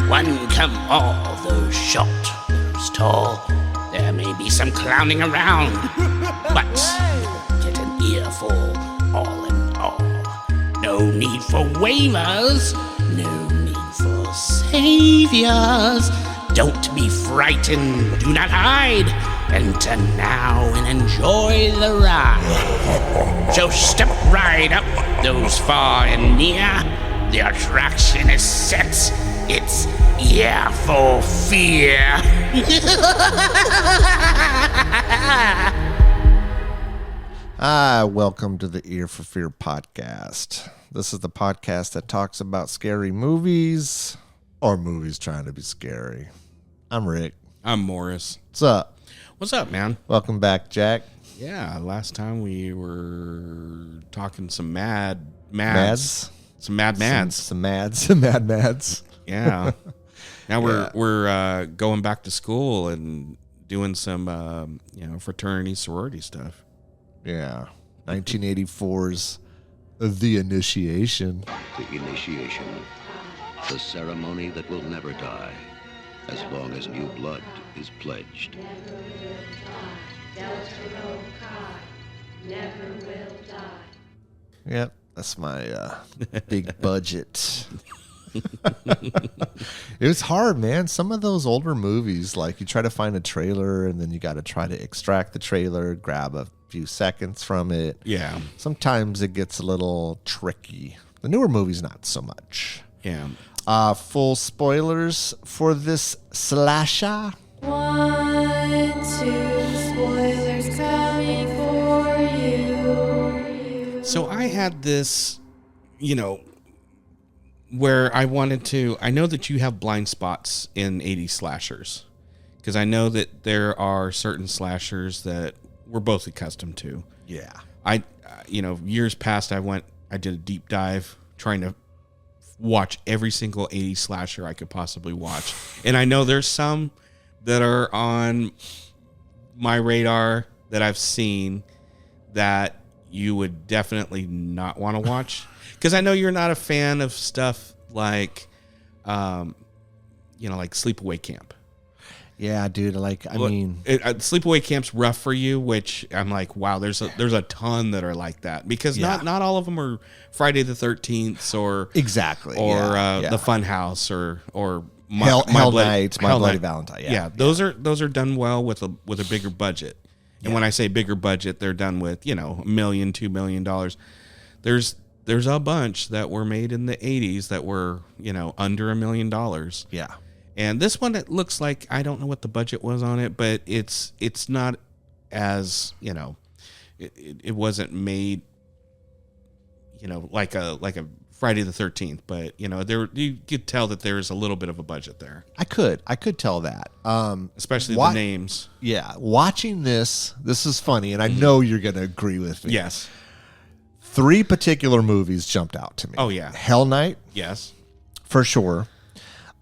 One come all, those short, those tall. There may be some clowning around, but get an earful all in all. No need for waivers, no need for saviors. Don't be frightened, do not hide. Enter now and enjoy the ride. So step right up, those far and near. The attraction is set. It's Ear for Fear. Welcome to the Ear for Fear podcast. This is the podcast that talks about scary movies or movies trying to be scary. I'm Rick. I'm Morris. What's up? What's up, man? Welcome back, Jack. Yeah, last time we were talking some Mad Mads. Some Mad Mads. Some Mad Mads. Yeah. Now we're going back to school and doing some fraternity sorority stuff. Yeah. 1984's The Initiation. The initiation, the ceremony that will never die, as long as new blood is pledged. Yep, that's my big budget. It was hard, man. Some of those older movies, like you try to find a trailer and then you got to try to extract the trailer, grab a few seconds from it. Yeah. Sometimes it gets a little tricky. The newer movies, not so much. Yeah. Full spoilers for this slasher. 1, 2, spoilers coming for you. So I had this, where I wanted to, I know that you have blind spots in 80s slashers, because I know that there are certain slashers that we're both accustomed to. Yeah. Years past, I did a deep dive trying to watch every single 80s slasher I could possibly watch. And I know there's some that are on my radar that I've seen that you would definitely not want to watch. Because I know you're not a fan of stuff like, like Sleepaway Camp. Yeah, dude. Sleepaway Camp's rough for you, which I'm like, wow, there's a ton that are like that, because not all of them are Friday the 13th or exactly the Fun House or Hell Night, My Bloody Valentine. Yeah, those are done well with a bigger budget. And when I say bigger budget, they're done with $1 million, $2 million. There's a bunch that were made in the 80s that were under $1 million. Yeah. And this one, it looks like, I don't know what the budget was on it, but it's not as, it wasn't made, like a Friday the 13th, but you could tell that there is a little bit of a budget there. I could tell that. Especially the names. Yeah. Watching this is funny, and I know you're going to agree with me. Yes. 3 particular movies jumped out to me. Oh, yeah. Hell Night. Yes. For sure.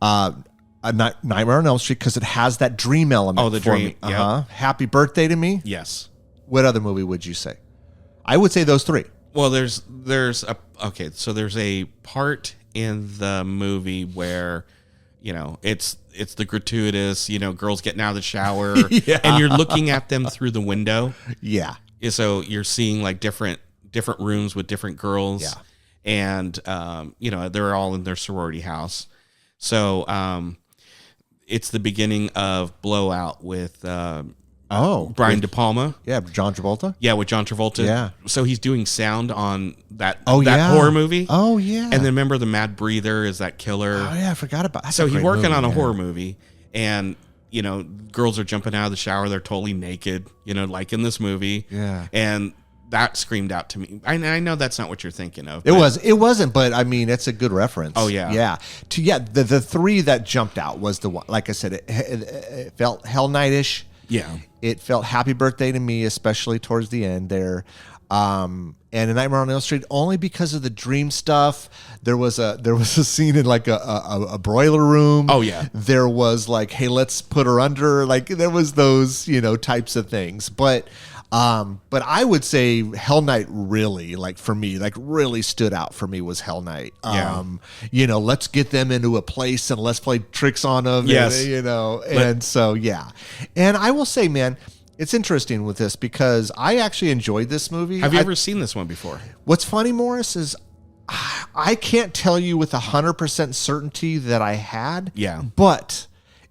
Nightmare on Elm Street, because it has that dream element. Oh, the for dream. Me. Uh-huh. Happy Birthday to Me. Yes. What other movie would you say? I would say those 3. Well, there's a part in the movie where, it's the gratuitous, girls getting out of the shower and you're looking at them through the window. Yeah. So you're seeing like different rooms with different girls. Yeah. And, they're all in their sorority house. So, it's the beginning of Blowout with, Brian De Palma. Yeah, John Travolta. Yeah, with John Travolta. Yeah. So he's doing sound on that yeah. horror movie. Oh, yeah. And then remember the Mad Breather is that killer. Oh, yeah, I forgot about that. So he's working on a horror movie, and, girls are jumping out of the shower. They're totally naked, like in this movie. Yeah. And that screamed out to me. I know that's not what you're thinking of. It wasn't, but I mean, it's a good reference. Oh, yeah. Yeah. The 3 that jumped out was the one, like I said, it felt Hell Night-ish. Yeah. It felt Happy Birthday to Me, especially towards the end there. And A Nightmare on Elm Street, only because of the dream stuff. There was a scene in like a broiler room. Oh, yeah. There was like, hey, let's put her under. Like there was those, types of things. But But I would say Hell Night really, like for me, like really stood out for me was Hell Night. You know, let's get them into a place and let's play tricks on them. Yes. And, you know, and so, yeah. And I will say, man, it's interesting with this because I actually enjoyed this movie. Have you ever seen this one before? What's funny, Morris, is I can't tell you with 100% certainty that I had. Yeah. But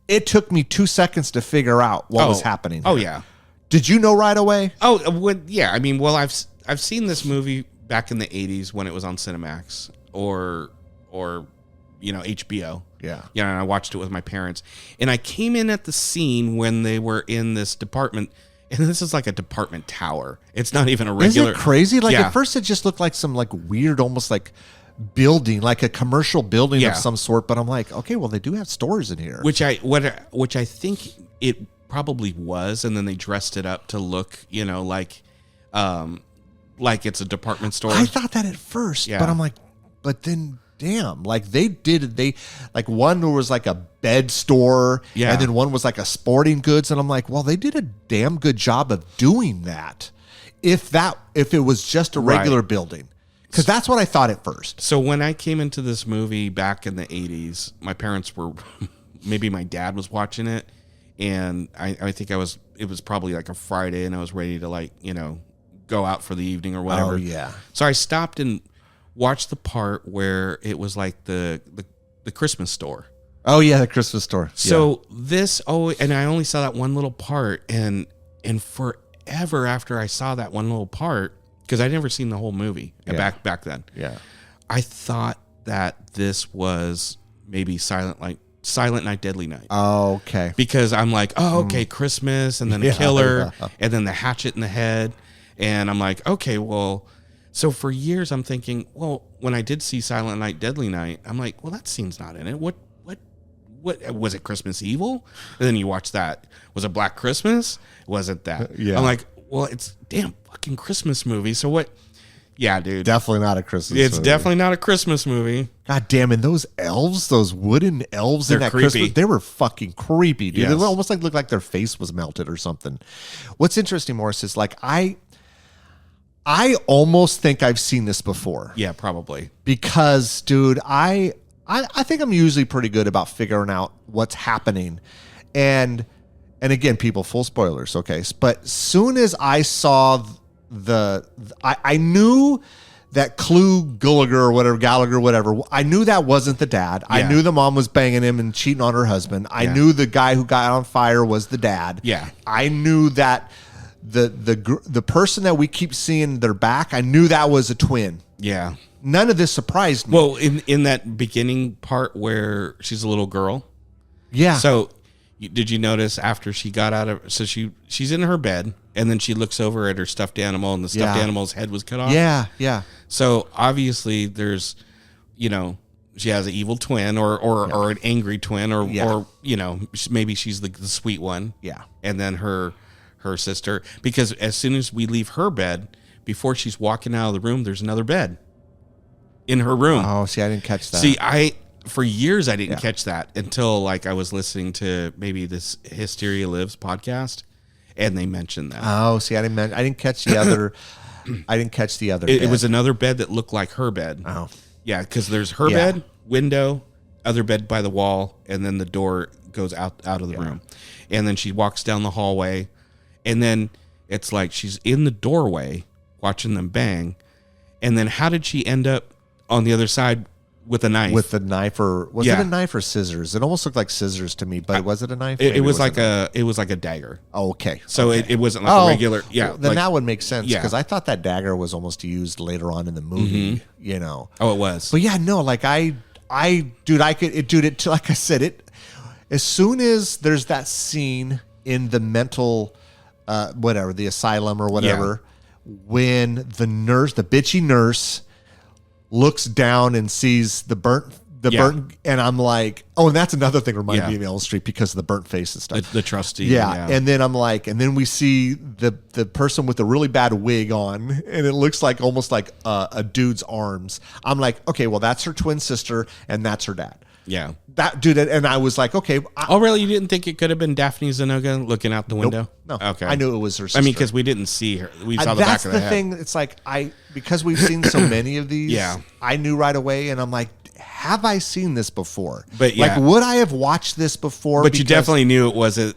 it took me 2 seconds to figure out what was happening. Oh, here. yeah. Did you know right away? Yeah. I mean, well, I've seen this movie back in the 80s when it was on Cinemax or you know, HBO. Yeah. You know, and I watched it with my parents. And I came in at the scene when they were in this department, and this is like a department tower. It's not even a regular. Isn't it crazy? Like Yeah. at first it just looked like some like weird, almost like building, like a commercial building Yeah. of some sort. But I'm like, okay, well, they do have stores in here. Which I think it probably was, and then they dressed it up to look, you know, like it's a department store. I thought that at first, Yeah. but I'm like, but then damn, like they like one was like a bed store, Yeah. and then one was like a sporting goods, and I'm like, well, they did a damn good job of doing that. If it was just a regular Right. building, because that's what I thought at first. So when I came into this movie back in the 80s, my parents were, maybe my dad was watching it, and I think it was probably like a Friday, and I was ready to, like, you know, go out for the evening or whatever. Oh yeah, So I stopped and watched the part where it was like the Christmas store. oh yeah, the Christmas store. So and I only saw that one little part, and forever after I saw that one little part, because I'd never seen the whole movie back then. yeah. I thought that this was maybe Silent Night, Deadly Night. Oh, okay. Because I'm like, oh, okay, Christmas, and then a killer, yeah. and then the hatchet in the head. And I'm like, okay, well, so for years I'm thinking, well, when I did see Silent Night, Deadly Night, I'm like, well, that scene's not in it. What was it, Christmas Evil? And then you watch that. Was it Black Christmas? Was it that? Yeah. I'm like, well, it's damn fucking Christmas movie. So what? Yeah, dude. Definitely not a Christmas It's movie. definitely not a Christmas movie. God damn, and those elves, those wooden elves They're in that creepy. Christmas, they were fucking creepy, dude. Yes. They almost looked like their face was melted or something. What's interesting, Morris, is like I almost think I've seen this before. Yeah, probably. Because, dude, I think I'm usually pretty good about figuring out what's happening. And again, people, full spoilers, okay? But soon as I saw I knew that Gallagher, whatever, I knew that wasn't the dad. I Yeah. knew the mom was banging him and cheating on her husband. I knew the guy who got on fire was the dad. Yeah. I knew that the person that we keep seeing their back, I knew that was a twin. Yeah. None of this surprised me. Well, in that beginning part where she's a little girl. yeah. So did you notice after she got out of, so she's in her bed, and then she looks over at her stuffed animal, and the stuffed Yeah. animal's head was cut off. yeah. So obviously there's, you know, she has an evil twin or an angry twin or you know, maybe she's the sweet one. Yeah. And then her sister, because as soon as we leave her bed, before she's walking out of the room, there's another bed in her room. Oh, see, I didn't catch that. See, for years I didn't catch that until like I was listening to maybe this Hysteria Lives podcast, and they mentioned that. Oh, see, I didn't catch the other. I didn't catch the other. It bed. was another bed that looked like her bed. Oh, Yeah, because there's her Yeah. bed, window, other bed by the wall, and then the door goes out of the room. And then she walks down the hallway, and then it's like she's in the doorway watching them bang. And then how did she end up on the other side with a knife? with the knife, or was it Yeah. a knife or scissors? It almost looked like scissors to me, but was it a knife? it Maybe was like wasn't. it was like a dagger. Oh, okay. So okay. it wasn't like a regular. Yeah. well, then like- that would make sense Yeah. because I thought that dagger was almost used later on in the movie. You know. oh, it was. But yeah, no, like dude, like I said, it, as soon as there's that scene in the mental, whatever, the asylum or whatever, when the bitchy nurse looks down and sees the burnt, and I'm like, oh, and that's another thing reminded me of Elm Street because of the burnt face and stuff. The trustee. Yeah. And then I'm like, and then we see the person with the really bad wig on, and it looks like almost like a dude's arms. I'm like, okay, well, that's her twin sister, and that's her dad. Yeah. That dude, and I was like, okay. Oh, really? You didn't think it could have been Daphne Zanoga looking out the window? No. Okay. I knew it was her sister. I mean, because we didn't see her. We saw the back That's of the the head. thing. It's like because we've seen so many of these. Yeah. I knew right away, and I'm like, have I seen this before? But yeah. like, would I have watched this before? But you definitely knew it wasn't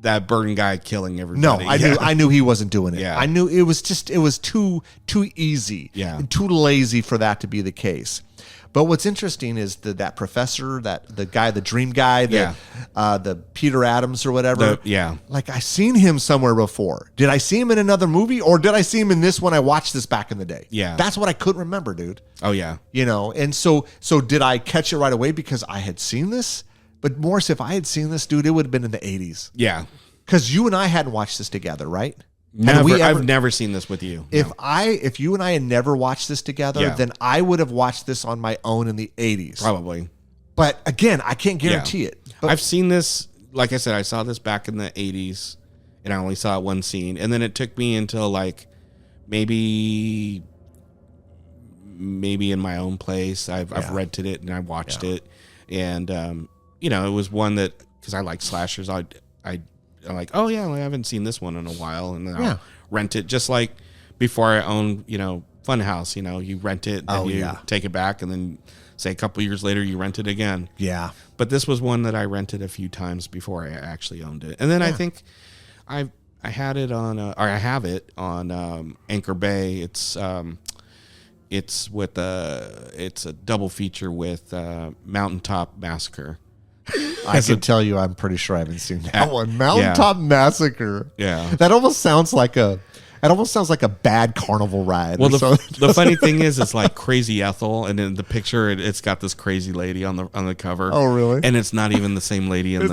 that Burton guy killing everybody. No, I knew he wasn't doing it. Yeah. I knew it was too easy. Yeah. And too lazy for that to be the case. But what's interesting is that professor, the guy, the dream guy, the Peter Adams or whatever. Like, I seen him somewhere before. Did I see him in another movie, or did I see him in this when I watched this back in the day? Yeah. That's what I couldn't remember, dude. Oh, yeah. You know, and so did I catch it right away because I had seen this? But Morris, if I had seen this, dude, it would have been in the 80s. Yeah. Because you and I hadn't watched this together, right? Never. I've never seen this with you. If you and I had never watched this together, then I would have watched this on my own in the 80s. Probably. But again, I can't guarantee it. But I've seen this, like I said, I saw this back in the 80s, and I only saw one scene. And then it took me until like maybe in my own place. I've rented it and I watched it. And, it was one that, because I like slashers, I'm like, oh yeah, I haven't seen this one in a while, and then I'll rent it. Just like before I owned, Funhouse. You rent it, then you take it back, and then say a couple years later you rent it again. Yeah. But this was one that I rented a few times before I actually owned it, and then I think I had it on, or I have it on Anchor Bay. It's with it's a double feature with Mountaintop Massacre. I can tell you, I'm pretty sure I haven't seen that one. Mountaintop Massacre. Yeah, that almost sounds like a bad carnival ride. Well, the funny thing is, it's like Crazy Ethel, and in the picture, it's got this crazy lady on the cover. Oh, really? And it's not even the same lady in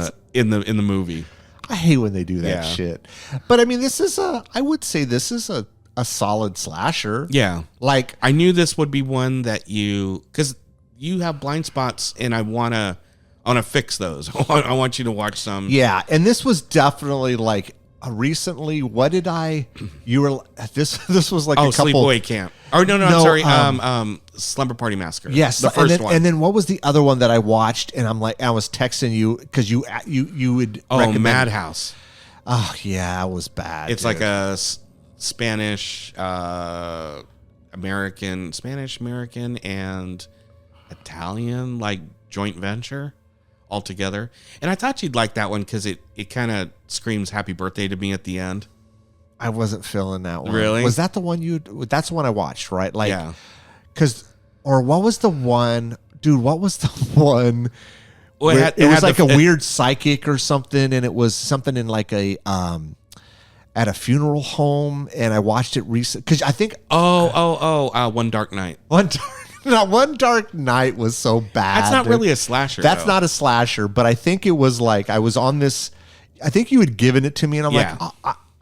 the movie. I hate when they do that shit. But I mean, I would say this is a solid slasher. Yeah, like I knew this would be one that because you have blind spots, and I want to fix those. I want you to watch some. Yeah, and this was definitely like recently. What did you were this was like a couple. Sleepaway Camp. Oh no, I'm sorry. Slumber Party Massacre. Yes, the first one. And then what was the other one that I watched? And I was texting you because you would recommend Madhouse. Oh yeah, it was bad. It's like a Spanish, American, and Italian like joint venture all together. And I thought you'd like that one because it kind of screams happy birthday to me at the end. I wasn't feeling that one. Really? Was that the one that's the one I watched, right? Like, yeah. Or what was the one, dude, what was the one? Well, it was like a weird psychic or something. And it was something in like at a funeral home. And I watched it recently. Cause I think, One Dark Night. One Dark Night was so bad. That's not really a slasher. That's not a slasher, but I think it was like I was on this. I think you had given it to me, and I'm like,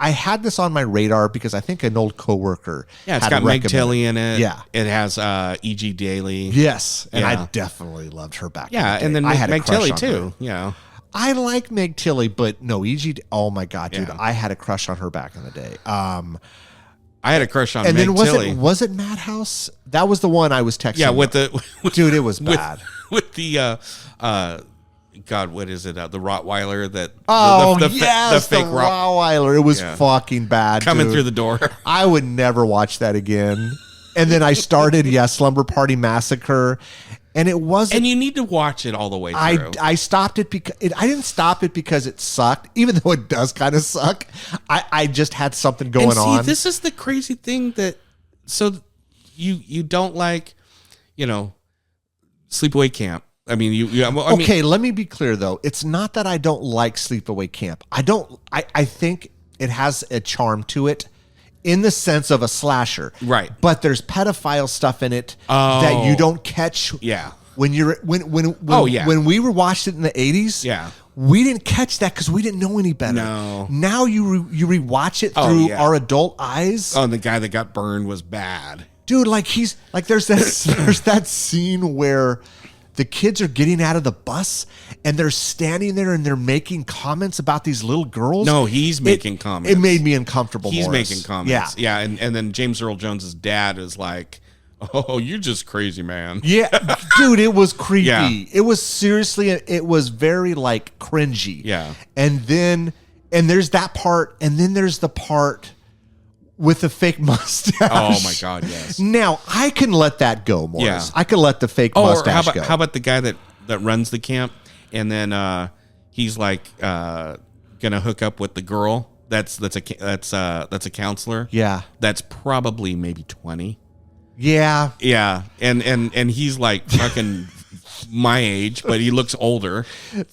I had this on my radar because I think an old coworker. Yeah, it's got Meg Tilly in it. Yeah, it has E.G. Daily. Yes, and I definitely loved her back. Yeah, and then I had Meg Tilly too. Yeah. I like Meg Tilly, but no, E.G. Oh my god, dude, I had a crush on her back in the day. I had a crush on and Meg then Tilly. Was it Madhouse? That was the one I was texting. Yeah, dude, it was bad. With the God, what is it? The Rottweiler that the fake Rottweiler. It was fucking bad. Coming through the door. I would never watch that again. And then I started Slumber Party Massacre. And it wasn't. And you need to watch it all the way through. I stopped it because I didn't stop it because it sucked, even though it does kind of suck. I just had something going on. This is the crazy thing you don't like, Sleepaway Camp. I mean, okay, let me be clear though. It's not that I don't like Sleepaway Camp. I think it has a charm to it. In the sense of a slasher, right? But there's pedophile stuff in it that you don't catch. Yeah. When we were watched it in the 80s, we didn't catch that because we didn't know any better. No. Now you rewatch it through our adult eyes. Oh, and the guy that got burned was bad, dude. Like there's that scene where the kids are getting out of the bus and they're standing there and they're making comments about these little girls. No, he's making comments. It made me uncomfortable. He's Morris. making comments. Yeah. And then James Earl Jones's dad is like, Oh, you're just crazy, man. Yeah, dude, it was creepy. Yeah. It was seriously, it was very like cringy. Yeah. And there's that part, and then there's the part with the fake mustache. Oh my God, yes. Now I can let that go, Morris. Yeah. I can let the fake Or mustache go. how about the guy that runs the camp, and then he's like gonna hook up with the girl that's a counselor. Yeah. That's probably maybe 20. Yeah. Yeah, and he's like fucking my age, but he looks older.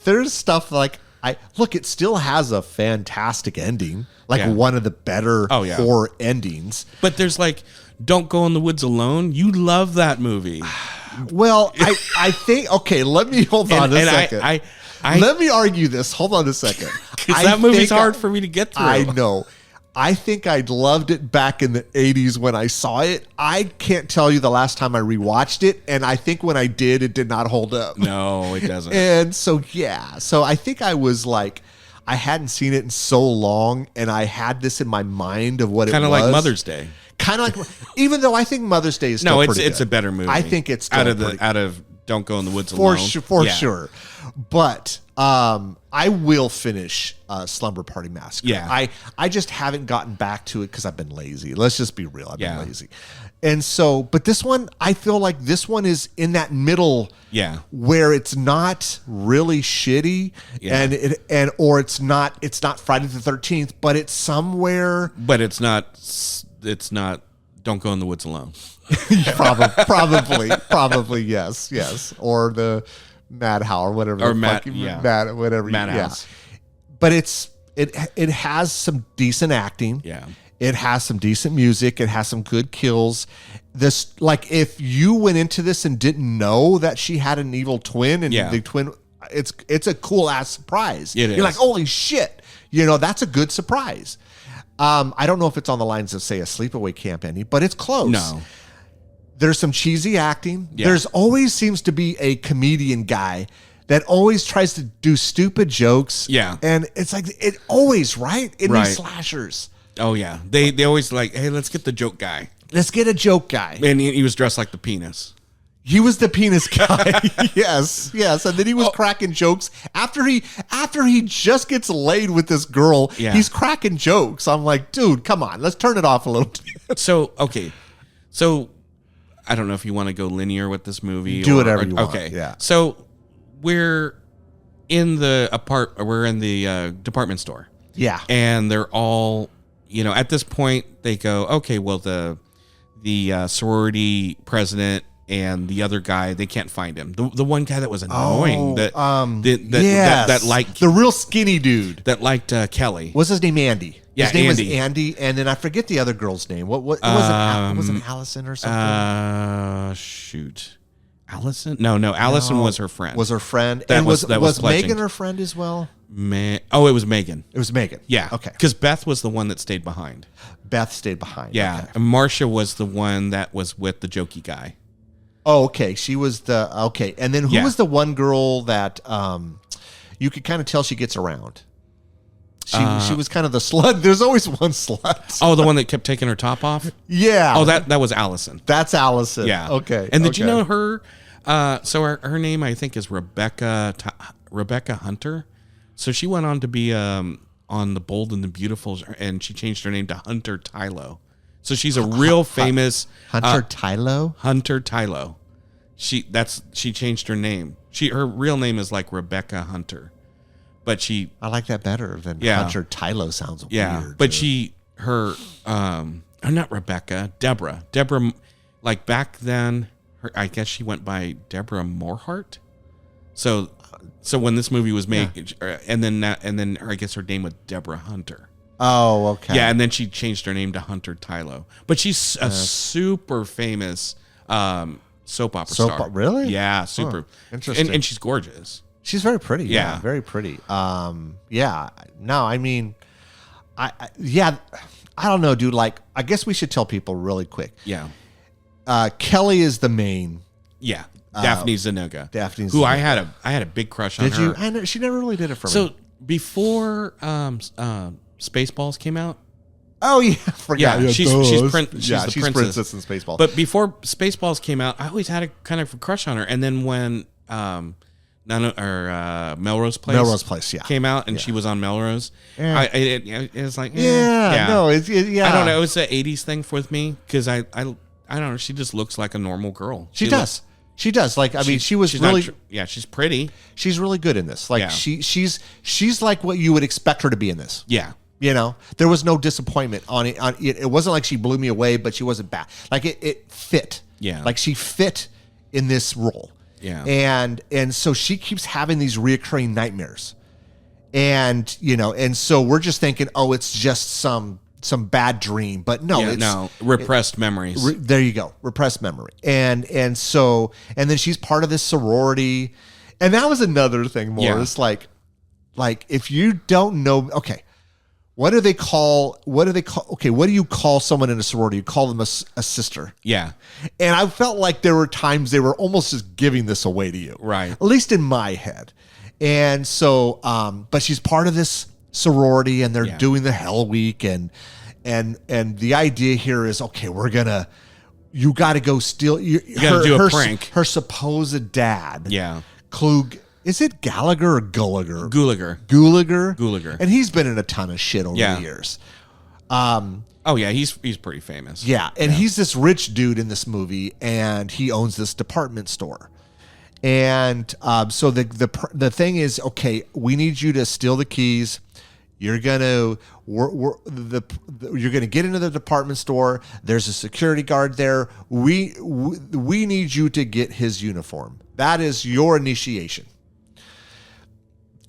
There's stuff like it still has a fantastic ending. Like Yeah. one of the better Oh, yeah. horror endings. But there's like, Don't Go in the Woods Alone. You love that movie. Well, I think okay, let me hold on a second. Let me argue this. Hold on a second. Because that movie's hard for me to get through. I know. I think I loved it back in the 80s when I saw it. I can't tell you the last time I rewatched it, and I think when I did, it did not hold up. No, it doesn't. And so, yeah. So I think I was like, I hadn't seen it in so long, and I had this in my mind of what it was. Kind of like Mother's Day. Kind of like, even though I think Mother's Day is still No, pretty it's good. a better movie. I think it's still out of Don't Go in the Woods for Alone. for Yeah. sure. But I will finish Slumber Party Massacre. Yeah. I just haven't gotten back to it because I've been lazy. Let's just be real. I've Yeah. been lazy. And so, but this one, I feel like this one is in that middle Yeah. where it's not really shitty Yeah. or it's not Friday the 13th, but it's somewhere But it's not Don't Go in the Woods Alone. probably yes. Or the Madhouse or whatever. Or whatever. Madhouse. But it has some decent acting. Yeah. It has some decent music. It has some good kills. This, like, if you went into this and didn't know that she had an evil twin and Yeah. the twin, it's a cool ass surprise. It You're is. like, holy shit. That's a good surprise. I don't know if it's on the lines of, say, a sleepaway camp ending, but it's close. No. There's some cheesy acting. Yeah. There's always seems to be a comedian guy that always tries to do stupid jokes. Yeah. And it's like, it always, right? In Right. these slashers. Oh, yeah. They always like, hey, let's get the joke guy. Let's get a joke guy. And he was dressed like the penis. He was the penis guy. yes. And then he was cracking jokes after he just gets laid with this girl. Yeah. He's cracking jokes. I'm like, dude, come on, let's turn it off a little bit. So, okay. So, I don't know if you want to go linear with this movie. Do whatever you want. Okay. Yeah. So, we're in the department store. Yeah. And they're all, at this point they go, okay, well, the sorority president and the other guy, they can't find him. The one guy that was annoying, that liked the real skinny dude. that liked Kelly. What's his name? Andy. Yeah, his name Andy. was Andy, and then I forget the other girl's name. What was it Allison or something? Shoot. Allison? No, Allison was her friend. Was her friend. That and was Megan Fletching. her friend as well? It was Megan. It was Megan. Yeah. Okay. Because Beth was the one that stayed behind. Beth stayed behind. Yeah. Okay. And Marcia was the one that was with the jokey guy. Oh, okay. She was and then who Yeah. was the one girl that you could kind of tell she gets around? She was kind of the slut. There's always one slut. Oh, the one that kept taking her top off? Yeah. Oh, that was Allison. That's Allison. Yeah. Okay. And did you okay. know her? So her name, I think, is Rebecca Hunter. So she went on to be on The Bold and the Beautiful, and she changed her name to Hunter Tylo. So she's a real famous Hunter Tylo? Hunter Tylo. She changed her name. Her real name is like Rebecca Hunter, but I like that better than Yeah. Hunter Tylo sounds yeah. weird. But not Rebecca, Deborah, like back then. I guess she went by Deborah Morehart. So when this movie was made, and then I guess her name was Deborah Hunter. Oh, okay. Yeah, and then she changed her name to Hunter Tylo. But she's a super famous soap opera star. Really? Yeah, super. Huh. Interesting. And she's gorgeous. She's very pretty. Yeah. Very pretty. Yeah. No, I mean, I don't know, dude. Like, I guess we should tell people really quick. Yeah. Kelly is the main. Yeah. Daphne Zuniga. Daphne who I Zuniga. had a big crush on Did her. you? I know she never really did it for me. So before Spaceballs came out, Oh yeah, I forgot. Yeah, she's the princess. Princess in Spaceballs. But before Spaceballs came out, I always had a kind of a crush on her. And then when Melrose Place yeah, came out, and she was on Melrose, Yeah. it was like no, yeah. I don't know. It was the '80s thing with me because I don't know. She just looks like a normal girl. She does. She does. Like, I mean, she was really, she's pretty. she's really good in this. Like, she's like what you would expect her to be in this. Yeah. You know, there was no disappointment on it. It wasn't like she blew me away, but she wasn't bad. Like it fit. Yeah. Like she fit in this role. Yeah. And so she keeps having these reoccurring nightmares. And, you know, and so we're just thinking, oh, it's just some bad dream. But no, it's repressed memories. There you go. Repressed memory. And then she's part of this sorority. And that was another thing, Morris. Yeah. Like if you don't know, okay. What do you call someone in a sorority? You call them a sister. Yeah. And I felt like there were times they were almost just giving this away to you. Right. At least in my head. And so, but she's part of this sorority and they're doing the Hell Week. And the idea here is, okay, you got to go steal. You got to do a prank. Her supposed dad. Yeah. Klug. Is it Gallagher or Gulliger? Gulager. And he's been in a ton of shit over the years. Oh yeah, he's pretty famous. Yeah, and he's this rich dude in this movie, and he owns this department store. And so the thing is, okay, we need you to steal the keys. You're gonna you're gonna get into the department store. There's a security guard there. We need you to get his uniform. That is your initiation.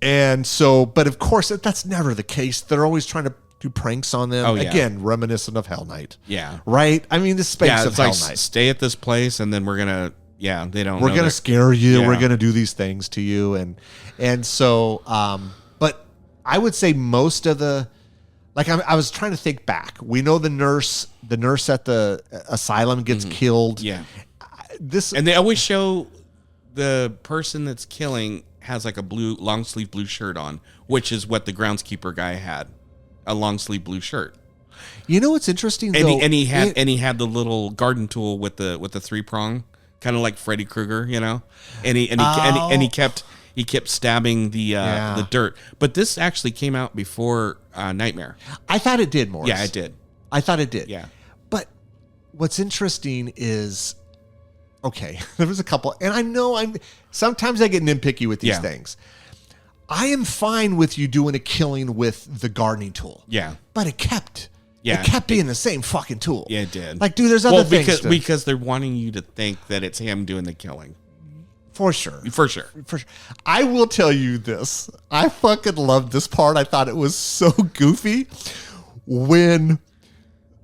And so, but of course, that's never the case. They're always trying to do pranks on them. Oh, yeah. Again, reminiscent of Hell Night. Yeah. Right? I mean, the space of Hell Night. Stay at this place, and then we're going to, we're going to scare you. Yeah. We're going to do these things to you. And so, but I would say most of the, like, I was trying to think back. We know the nurse at the asylum gets killed. Yeah. And they always show the person that's killing has like a long sleeve blue shirt on, which is what the groundskeeper guy had, a long sleeve blue shirt. You know what's interesting? And he had the little garden tool with the 3-prong, kind of like Freddy Krueger, you know. And he kept stabbing the dirt. But this actually came out before Nightmare. I thought it did, Morris. Yeah, it did. I thought it did. Yeah. But what's interesting is, okay, there was a couple, and I know sometimes I get nitpicky with these things. I am fine with you doing a killing with the gardening tool. Yeah. But it kept being the same fucking tool. Yeah, it did. Like, dude, there's other things. Because they're wanting you to think that it's him doing the killing. For sure. I will tell you this. I fucking loved this part. I thought it was so goofy when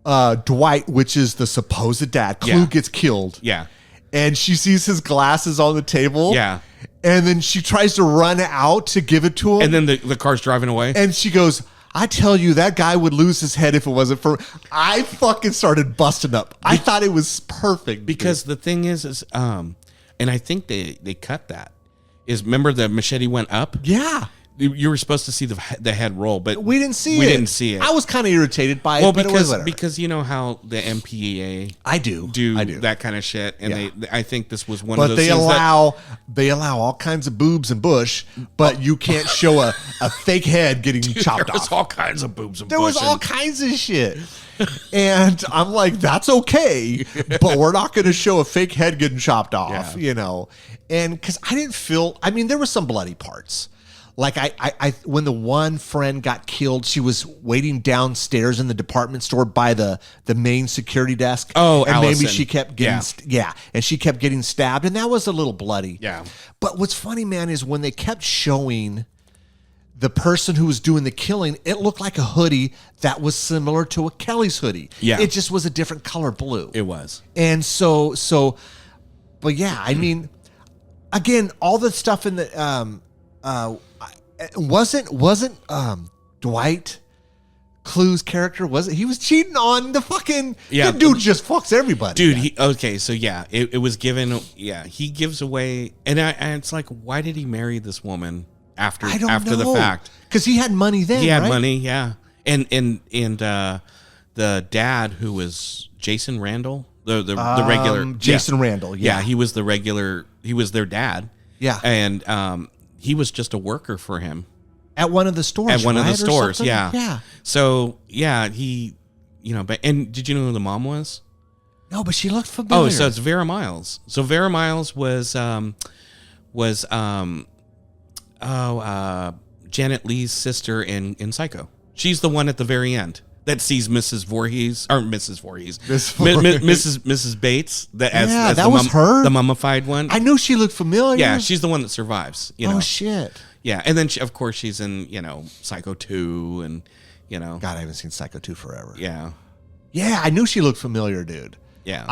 Dwight, which is the supposed dad, Klug gets killed. Yeah. And she sees his glasses on the table. Yeah. And then she tries to run out to give it to him. And then the car's driving away. And she goes, I tell you, that guy would lose his head if it wasn't for... I fucking started busting up. I thought it was perfect. Because the thing is, and I think they cut that, is remember the machete went up? Yeah. You were supposed to see the head roll, but we didn't see it. I was kind of irritated by it, but it was whatever. Because you know how the MPAA I do that kind of shit, and I think this was one of those. But they allow all kinds of boobs and bush, but you can't show a fake head getting chopped off. There was all kinds of boobs and there was all kinds of shit. And I'm like, that's okay, but we're not going to show a fake head getting chopped off, you know. And because I didn't feel, I mean, there were some bloody parts. Like I when the one friend got killed, she was waiting downstairs in the department store by the main security desk. Oh, and Allison. maybe she kept getting and she kept getting stabbed, and that was a little bloody. Yeah. But what's funny, man, is when they kept showing the person who was doing the killing, it looked like a hoodie that was similar to a Kelly's hoodie. Yeah. It just was a different color blue. It was. And so but yeah, I mean, again, all the stuff in the wasn't Dwight Klug's character, was it? He was cheating on the fucking the dude just fucks everybody. Dude, it was given he gives away, and it's like, why did he marry this woman after the fact? Because he had money then. He had right? money, yeah. And the dad who was Jason Randall, the regular Jason Randall. Yeah, he was the regular. He was their dad. Yeah, and he was just a worker for him at one of the stores. At one of the right, or stores, something? yeah. Yeah. So yeah, he, but and did you know who the mom was? No, but she looked familiar. Oh, so it's Vera Miles. So Vera Miles was Janet Leigh's sister in Psycho. She's the one at the very end that sees Mrs. Voorhees or Mrs. Voorhees, Mrs. Bates. As that was her, the mummified one. I knew she looked familiar. Yeah, she's the one that survives. Oh shit. Yeah, and then of course she's in Psycho 2 and God, I haven't seen Psycho 2 forever. Yeah. Yeah, I knew she looked familiar, dude. Yeah.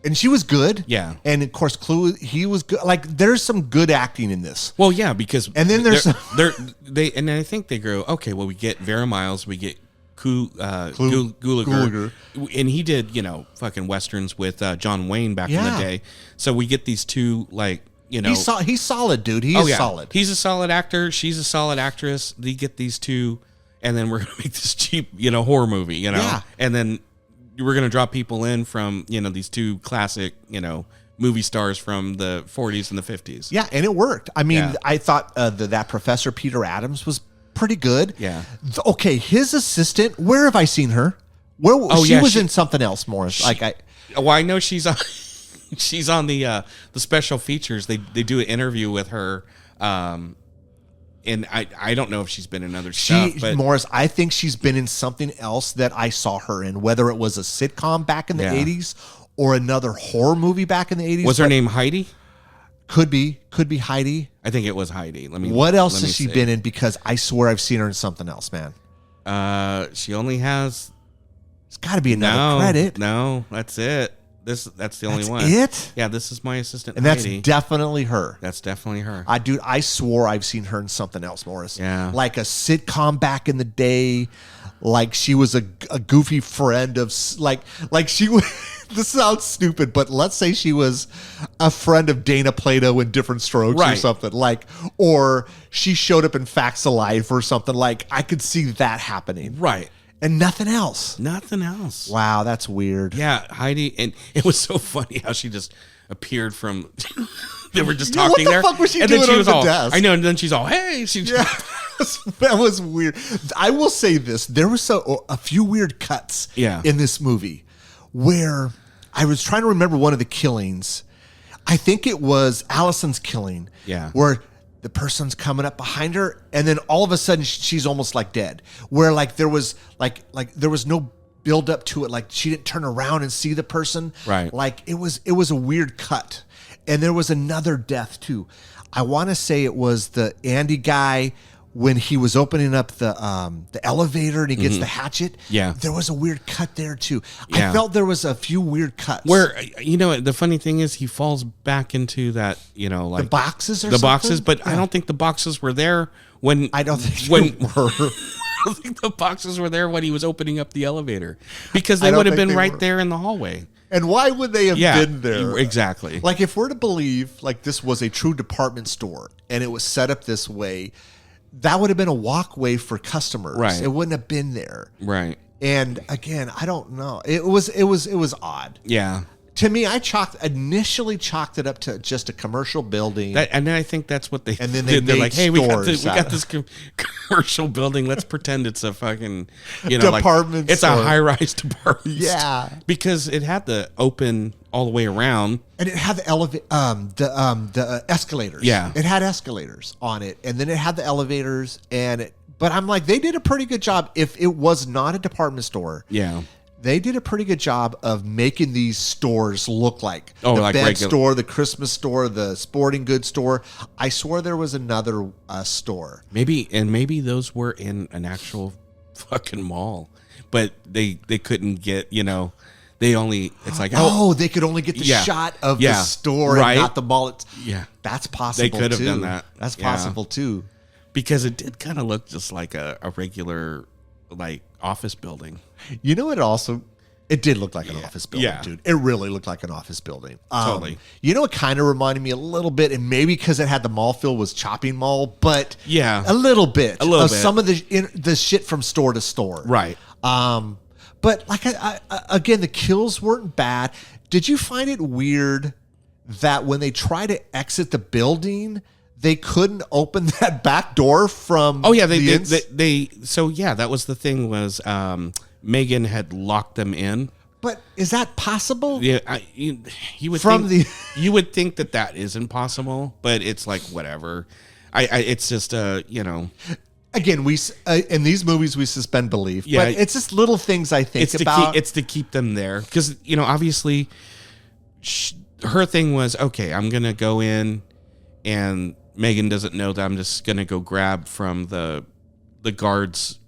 And she was good. Yeah. And of course, Clue, he was good. Like, there's some good acting in this. Well, yeah, because and then there's and I think they go, okay, well, we get Vera Miles, we get Gulager, and he did fucking westerns with John Wayne back in the day. So we get these two he's solid, dude. He's solid. He's a solid actor. She's a solid actress. They get these two, and then we're gonna make this cheap horror movie, Yeah. and then we're going to draw people in from, these two classic, movie stars from the 40s and the 50s. Yeah, and it worked. I mean, I thought that Professor Peter Adams was pretty good. Yeah. Okay, his assistant, where have I seen her? She was in something else, Morris. Well, I know she's on she's on the special features. They do an interview with her, and I don't know if she's been in other stuff. But Morris, I think she's been in something else that I saw her in, whether it was a sitcom back in the 80s or another horror movie back in the 80s. Was her name Heidi? Could be Heidi. I think it was Heidi. What else has she been in? Because I swear I've seen her in something else, man. She only has. It's got to be another credit. No, that's it. That's the only one. It? Yeah, this is my assistant. And Heidi. that's definitely her. That's definitely her. Dude, I swore I've seen her in something else, Morris. Yeah. Like a sitcom back in the day. Like she was a goofy friend of like she was. This sounds stupid, but let's say she was a friend of Dana Plato in Different Strokes or something. Or she showed up in Facts of Life or something. Like I could see that happening. Right. And nothing else. Nothing else. Wow, that's weird. Yeah, Heidi, and it was so funny how she just appeared from. They were just talking there. What the fuck was she and doing then she on was the all, desk? I know, and then she's all, hey. That was weird. I will say this: there was a few weird cuts in this movie where I was trying to remember one of the killings. I think it was Allison's killing. Yeah, where the person's coming up behind her, and then all of a sudden she's almost like dead. Where there was there was no build up to it. Like she didn't turn around and see the person. Right. Like it was a weird cut. And there was another death too. I want to say it was the Andy guy when he was opening up the elevator and he gets the hatchet. Yeah. There was a weird cut there too. Yeah. I felt there was a few weird cuts. Where the funny thing is he falls back into that like the boxes or the something? boxes, but I don't think the boxes were there when I don't think when they were. I don't think the boxes were there when he was opening up the elevator because they would have been right there in the hallway. And why would they have been there? Exactly. Like if we're to believe like this was a true department store and it was set up this way, that would have been a walkway for customers. Right. It wouldn't have been there. Right. And again, I don't know. It was odd. Yeah. To me, I initially chalked it up to just a commercial building. And then I think that's what they and then did. They're like, hey, we got this commercial building. Let's pretend it's a fucking department it's store. A high-rise department. Yeah. Because it had the open all the way around. And it had the escalators. Yeah. It had escalators on it. And then it had the elevators but I'm like, they did a pretty good job. If it was not a department store. Yeah. They did a pretty good job of making these stores look like the like bed regular store, the Christmas store, the sporting goods store. I swore there was another store. Maybe those were in an actual fucking mall, but they couldn't get they only it's like they could only get the shot of the store and not the mall. That's possible. They could have done that. That's possible too, because it did kind of look just like a regular office building. You know, it did look like an office building, dude. It really looked like an office building. Totally. You know, it kind of reminded me a little bit, and maybe because it had the mall feel was Chopping Mall, but a little bit. Some of the shit from store to store. Right. But like again, the kills weren't bad. Did you find it weird that when they try to exit the building, they couldn't open that back door from? Oh yeah, that was the thing was Megan had locked them in. But is that possible? Yeah, you would you would think that isn't possible, but it's like whatever. It's just Again, we in these movies we suspend belief. Yeah, but it's just little things I think about. It's to keep them there because obviously her thing was okay. I'm gonna go in, and Megan doesn't know that I'm just gonna go grab from the guards.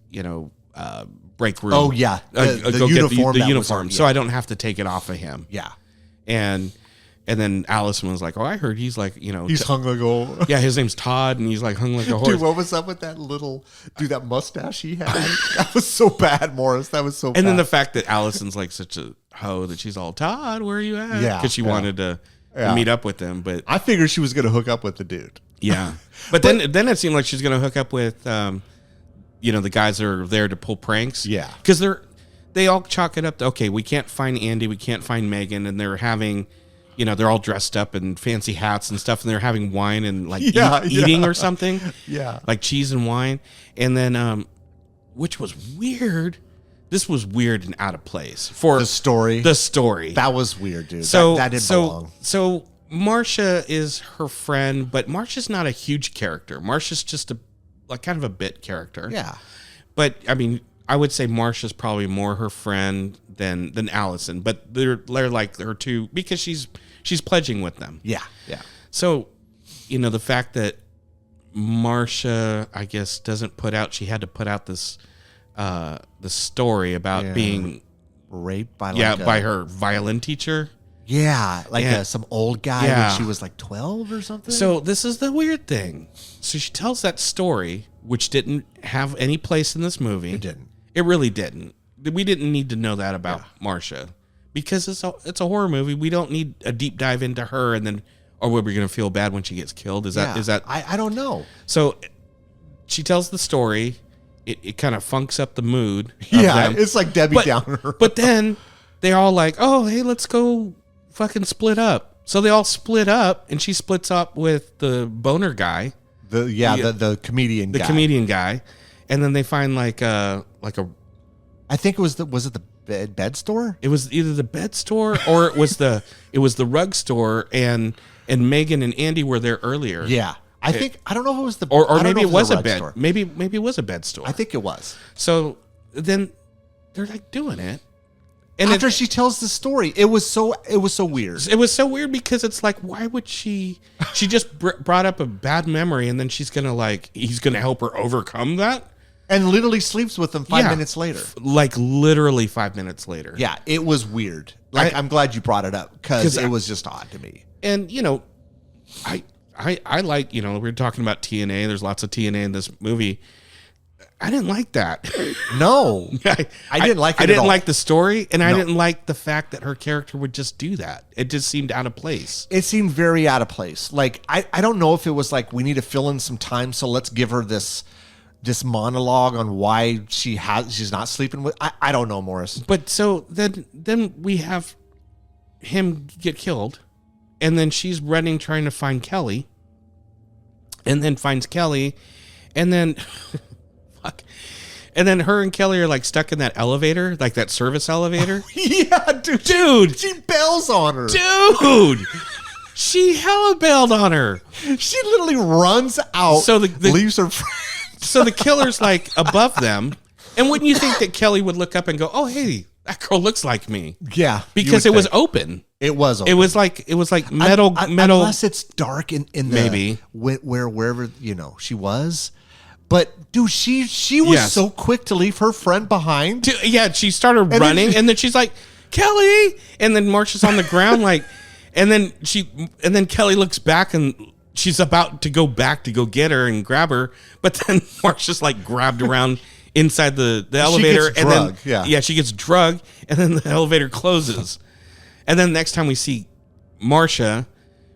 Break room. Oh yeah, the uniform, so I don't have to take it off of him. Yeah, and then Allison was like, "Oh, I heard he's like, he's hung like a yeah, his name's Todd, and he's like hung like a horse." Dude, what was up with that that mustache he had? That was so bad, Morris. That was so. And then the fact that Allison's like such a hoe that she's all Todd, where are you at? Yeah, because she wanted to meet up with him, but I figured she was going to hook up with the dude. Yeah, but then it seemed like she's going to hook up with. The guys that are there to pull pranks. Yeah. Because they all chalk it up to, okay, we can't find Andy, we can't find Megan, and they're having, they're all dressed up in fancy hats and stuff, and they're having wine and like eating or something. Yeah. Like cheese and wine. And then, which was weird. This was weird and out of place. For the story. That was weird, dude. So, that didn't belong. So Marcia is her friend, but Marcia's not a huge character. Marcia's just kind of a bit character. Yeah. But I mean, I would say Marcia's probably more her friend than Allison, but they're like her two because she's pledging with them. Yeah. Yeah. So, the fact that Marcia, I guess, she had to put out this the story about being raped by by her violin teacher. Yeah, some old guy when she was like 12 or something. So this is the weird thing. So she tells that story, which didn't have any place in this movie. It didn't. It really didn't. We didn't need to know that about Marcia because it's a horror movie. We don't need a deep dive into her and then, or we're going to feel bad when she gets killed. Is that? I don't know. So she tells the story. It kind of funks up the mood. Yeah, it's like Debbie Downer. But then they're all like, "Oh, hey, let's go." Fucking split up. So they all split up, and she splits up with the boner guy. The comedian guy. The comedian guy. And then they find like a I think was it the bed store? It was either the bed store or it was the rug store and Megan and Andy were there earlier. Yeah. I don't know if it was the or maybe it was a bed store. Maybe it was a bed store. I think it was. So then they're like doing it. And after she tells the story, it was so weird. It was so weird because it's like, why would she just brought up a bad memory and then he's going to help her overcome that? And literally sleeps with them 5 minutes later. Like literally 5 minutes later. Yeah, it was weird. I'm glad you brought it up because it was just odd to me. And, I like, we were talking about TNA. There's lots of TNA in this movie. I didn't like that. No, I didn't like it. I didn't at all. like the story, and I didn't like the fact that her character would just do that. It just seemed out of place. It seemed very out of place. Like I don't know if it was like we need to fill in some time, so let's give her this monologue on why she's not sleeping with. I don't know, Morris. But so then we have him get killed, and then she's running trying to find Kelly, and then finds Kelly, and then. And then her and Kelly are like stuck in that elevator, like that service elevator. Yeah, dude. She bails on her. Dude. She hella bailed on her. She literally runs out, so leaves her friend. So the killer's like above them. And wouldn't you think that Kelly would look up and go, "Oh, hey, that girl looks like me." Yeah. Because it was open. It was open. It was like metal. Unless it's dark in the maybe wherever she was. But dude, she was so quick to leave her friend behind. Yeah, she started running, and then she's like, "Kelly!" And then Marcia's on the ground, and then Kelly looks back, and she's about to go back to go get her and grab her, but then Marcia's like grabbed around inside the elevator, she gets drugged, she gets drugged, and then the elevator closes, and then next time we see Marcia,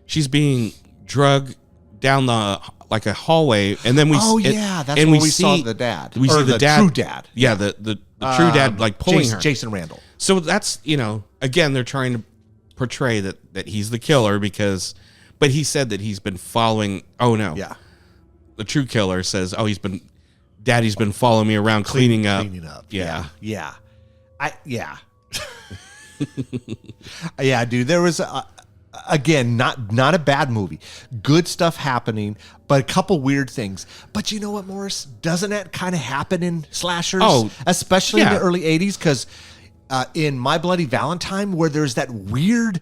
she's being drugged down the like a hallway, and then we that's and where we saw the dad. We Or see the dad, true dad. Yeah, the true dad like pulling her. Jason Randall. So that's, again, they're trying to portray that he's the killer but he said that he's been following. Oh no, Yeah. the true killer says, Daddy's been following me around cleaning up. Yeah. Yeah. Yeah, dude. There was again not a bad movie. Good stuff happening, but a couple weird things. But you know what, Morris? Doesn't that kind of happen in slashers? Oh, especially in yeah. the early '80s, because in My Bloody Valentine, where there's that weird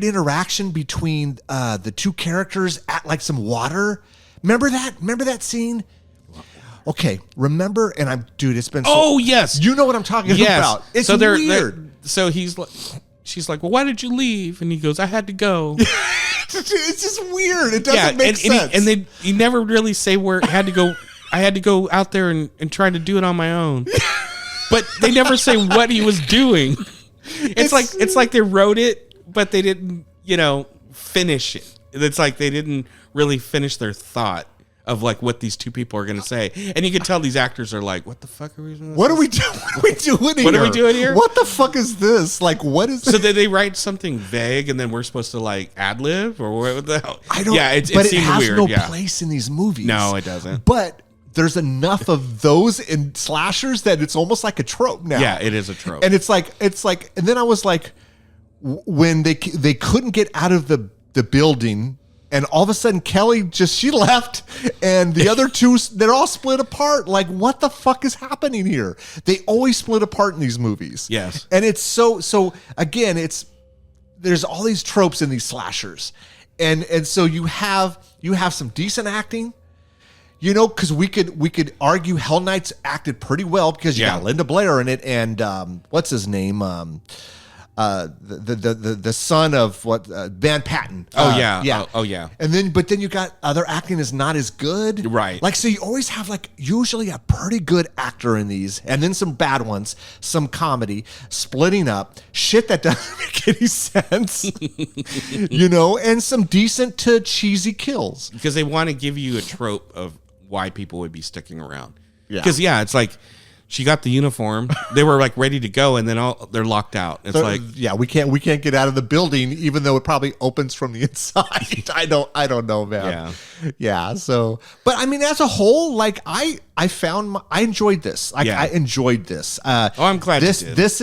interaction between the two characters at like some water. Remember that scene? Okay, remember, and it's been Yes. You know what I'm talking about. It's so weird. So she's like, well, why did you leave? And he goes, I had to go. It's just weird. It doesn't make sense. And you never really say where I had to go. I had to go out there and try to do it on my own. But they never say what he was doing. It's like they wrote it, but they didn't, finish it. It's like they didn't really finish their thought of like what these two people are going to say. And you can tell these actors are like, what the fuck are we doing? What are we doing? What are we doing here? What the fuck is this? Like, what is So did they write something vague and then we're supposed to like ad-lib or what the hell? I don't. Yeah, it but seemed it has weird. no Yeah. place in these movies. No, it doesn't. But there's enough of those in slashers that it's almost like a trope now. Yeah, it is a trope. And it's like, and then I was like, when they couldn't get out of the building, and all of a sudden Kelly she left, and the other two, they're all split apart. Like, what the fuck is happening here? They always split apart in these movies. Yes. And it's so again, there's all these tropes in these slashers. And so you have some decent acting. Because we could argue Hell Knights acted pretty well because you got Linda Blair in it, and what's his name? The son of Van Patten. Yeah. Oh yeah. But then you got other acting is not as good. Right. Like, so you always have like usually a pretty good actor in these, and then some bad ones, some comedy, splitting up, shit that doesn't make any sense. And some decent to cheesy kills. Because they want to give you a trope of why people would be sticking around. Yeah. Because it's like she got the uniform, they were like ready to go, and then they're locked out. It's we can't get out of the building, even though it probably opens from the inside. I don't know, man. Yeah. So, but I mean, as a whole, like I enjoyed this. Like, I enjoyed this. I'm glad this you did. This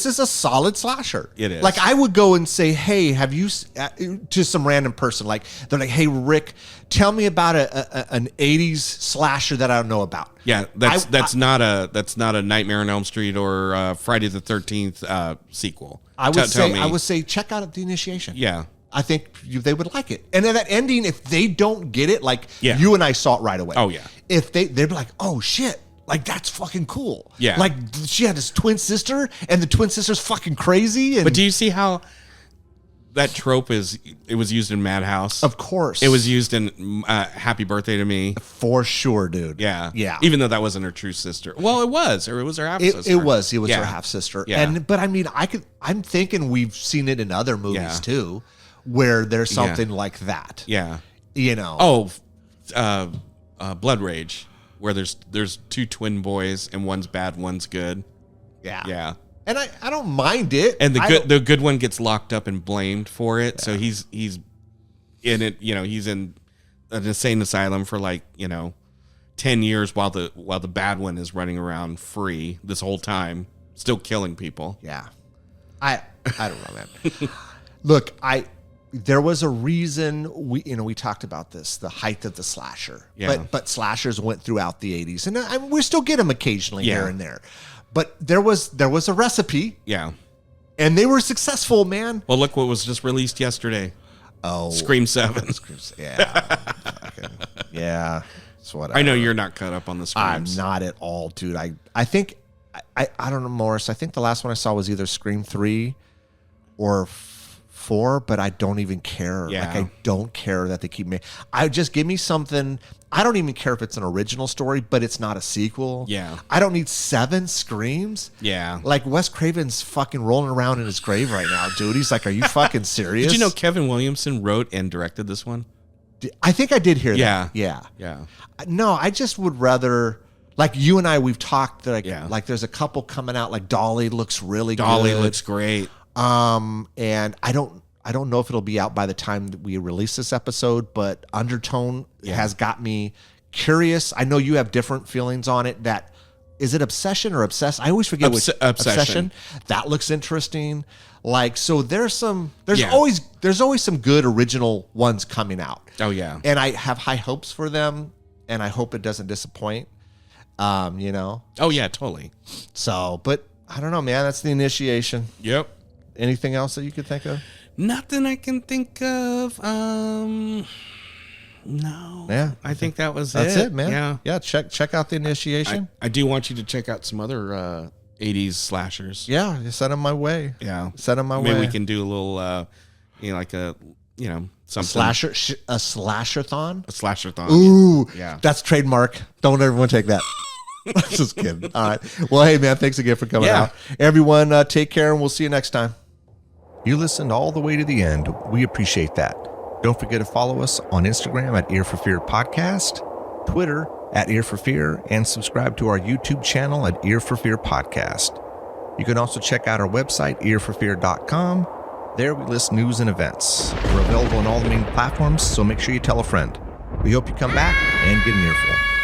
is a solid slasher. It is. Like, I would go and say, hey, have you, to some random person, like, they're like, hey, Rick, tell me about an 80s slasher that I don't know about. Yeah, that's not a Nightmare on Elm Street or Friday the 13th sequel. I would say check out The Initiation. Yeah. I think they would like it. And then that ending, if they don't get it, like you and I saw it right away. Oh, yeah. If they'd be like, oh shit, like, that's fucking cool. Yeah. Like, she had this twin sister, and the twin sister's fucking crazy. But do you see how that trope was used in Madhouse? Of course. It was used in Happy Birthday to Me. For sure, dude. Yeah. Yeah. Even though that wasn't her true sister. Well, it was her half sister. It was her half sister. Yeah. But I mean, I'm thinking we've seen it in other movies too, where there's something like that. Yeah. Blood Rage, where there's two twin boys and one's bad, one's good. Yeah. Yeah. And I don't mind it. And the good one gets locked up and blamed for it. Yeah. So he's in it, he's in an insane asylum for 10 years while the bad one is running around free this whole time, still killing people. Yeah. I don't know, man. Look, there was a reason we talked about this, the height of the slasher. Yeah. But slashers went throughout the 80s, and we still get them occasionally here and there. But there was a recipe. Yeah. And they were successful, man. Well, look what was just released yesterday. Oh. Scream 7. Yeah. Yeah. It's whatever. I know you're not caught up on the Screams. I'm not at all, dude. I think I don't know, Morris. I think the last one I saw was either Scream 3 or 4, but I don't even care. Yeah. Like, I don't care that they keep making. I just give me something. I don't even care if it's an original story, but it's not a sequel. Yeah. I don't need 7 Screams. Yeah. Like, Wes Craven's fucking rolling around in his grave right now, dude. He's like, are you fucking serious? Did you know Kevin Williamson wrote and directed this one? I think I did hear Yeah. that. Yeah. Yeah. No, I just would rather, like you and I, we've talked like, Yeah. like there's a couple coming out, like Dolly looks really Dolly good. looks great. And I don't know if it'll be out by the time that we release this episode, but Undertone has got me curious. I know you have different feelings on it. That is it Obsession or Obsessed? I always forget which Obsession. That looks interesting. Like, so there's Yeah. always some good original ones coming out. Oh yeah. And I have high hopes for them, and I hope it doesn't disappoint. You know. Oh yeah, totally. So, but I don't know, man. That's the initiation. Yep. Anything else that you could think of? Nothing I can think of. No. Yeah. I think that's That's it, man. Yeah. Yeah. Check out the initiation. I do want you to check out some other 80s slashers. Yeah, you send them my way. Yeah. Send them my way. Maybe we can do a little, like something. A slasher-thon? A slasher-thon. Ooh, Yeah. That's trademark. Don't everyone take that. Just kidding. All right. Well, hey, man, thanks again for coming out. Everyone, take care, and we'll see you next time. You listened all the way to the end. We appreciate that. Don't forget to follow us on Instagram at Ear for Fear Podcast, Twitter at Ear for Fear, and subscribe to our YouTube channel at Ear for Fear Podcast. You can also check out our website, earforfear.com. There we list news and events. We're available on all the main platforms, so make sure you tell a friend. We hope you come back and get an earful.